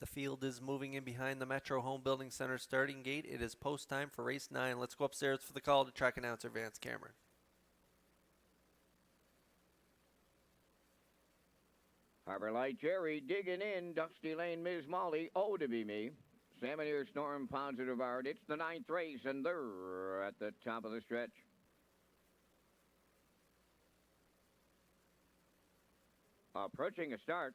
The field is moving in behind the Metro Home Building Center starting gate. It is post time for race 9. Let's go upstairs for the call to track announcer Vance Cameron. Harbor Light Jerry digging in. Dusty Lane Ms. Molly. Oh, to be me. Salmon Storm Positive Art. It's the 9th race, and they're at the top of the stretch. Approaching a start.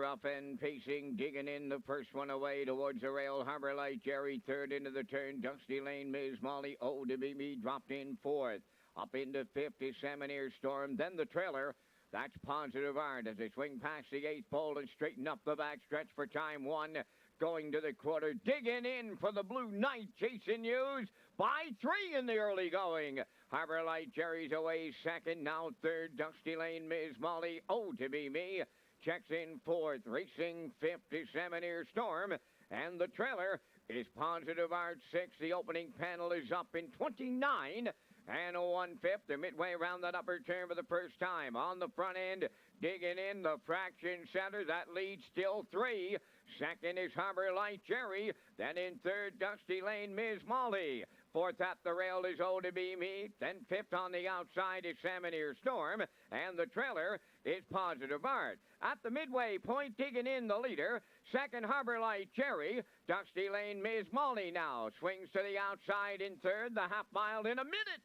Up and pacing, digging in the first one away towards the rail. Harbor Light Jerry third into the turn. Dusty Lane Ms. Molly. Oh, to be me dropped in fourth. Up into 50, Salmon Storm. Then the trailer. That's Positive Art as they swing past the 8th pole and straighten up the back stretch for time 1. Going to the quarter, digging in for the Blue Knight. Jason Hughes by 3 in the early going. Harbor Light Jerry's away second. Now third, Dusty Lane Ms. Molly. Oh, to be me. Checks in fourth. Racing 50, Salmon Storm. And the trailer is Positive Art 6. The opening panel is up in 29. And 1/5, they're midway around that upper turn for the first time. On the front end, digging in the fraction center. That leads still 3. Second is Harbor Light Jerry. Then in third, Dusty Lane Ms. Molly. Fourth at the rail is Oh to Be Me. Then fifth on the outside is Salmon Storm. And the trailer is Positive Art. At the midway point, digging in the leader. Second, Harbor Light Jerry. Dusty Lane Ms. Molly now swings to the outside in third. The half mile in a minute.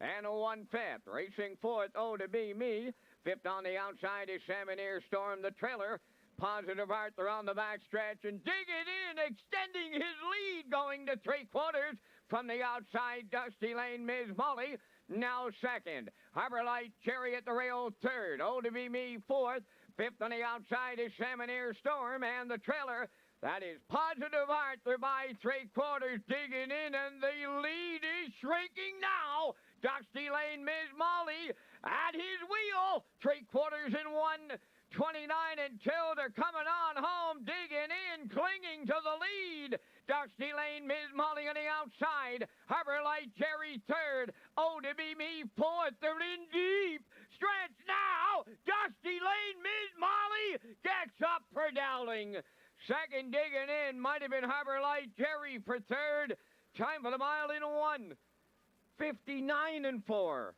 And 1/5. Racing fourth, Oh to Be Me. Fifth on the outside is Salmon Storm. The trailer, Positive Art, they're on the back stretch and digging in, extending his lead, going to 3/4 from the outside. Dusty Lane Ms. Molly now second. Harbor Light Jerry at the rail third. Oh to Be Me fourth. Fifth on the outside is Salmon Storm, and the trailer, that is Positive Art. They're by 3/4 digging in, and the lead is shrinking now. Dusty Lane Ms. Molly at his wheel. 3/4 in 1:29 and 2. They're coming on home, digging in, clinging to the lead. Dusty Lane Ms. Molly on the outside. Harbor Light Jerry third. Oh to Be Me fourth. They're in deep stretch now. Dusty Lane Ms. Molly gets up for Dowling. Second digging in might have been Harbor Light Jerry for third. Time for the mile in 1:59 and 4.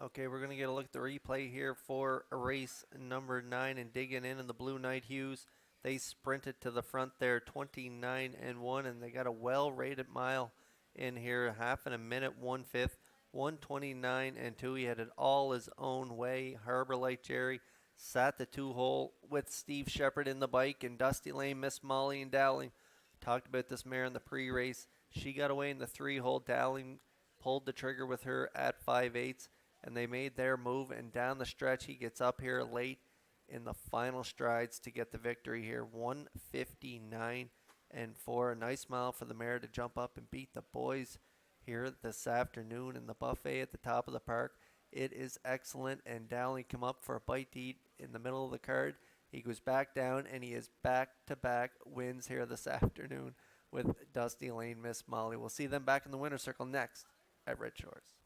Okay, we're going to get a look at the replay here for race number 9 and digging in the Blue Knight Hughes. They sprinted to the front there, 29 and 1, and they got a well-rated mile in here, half in a minute, 1/5, 129 and 2. He had it all his own way. Harbor Light Jerry sat the 2-hole with Steve Shepard in the bike, and Dusty Lane Miss Molly and Dowling. Talked about this mare in the pre-race. She got away in the 3-hole. Dowling pulled the trigger with her at 5/8. And they made their move, and down the stretch he gets up here late in the final strides to get the victory here. 159 and 4. A nice mile for the mare to jump up and beat the boys here this afternoon in the buffet at the top of the park. It is excellent, and Dowling come up for a bite to eat in the middle of the card. He goes back down, and he is back-to-back wins here this afternoon with Dusty Lane Miss Molly. We'll see them back in the winner's circle next at Red Shores.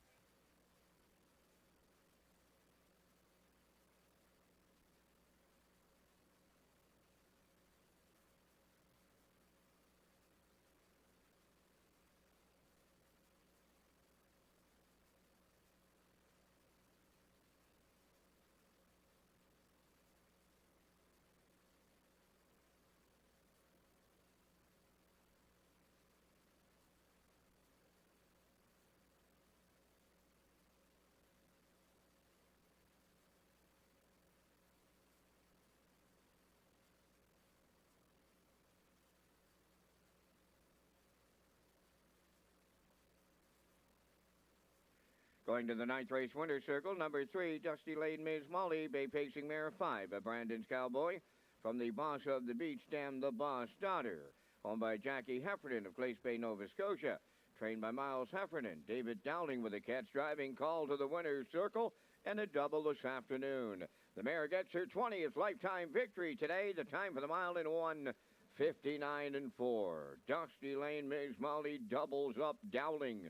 Going to the ninth race winner's circle, number 3, Dusty Lane Ms. Molly, bay pacing mare 5, Brandon's Cowboy, from the Boss of the Beach Dam, the Boss Daughter, owned by Jackie Heffernan of Glace Bay, Nova Scotia, trained by Miles Heffernan. David Dowling with a cat's driving call to the winner's circle, and a double this afternoon. The mare gets her 20th lifetime victory today. The time for the mile in 1:59 and 4. Dusty Lane Ms. Molly doubles up Dowling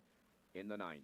in the ninth.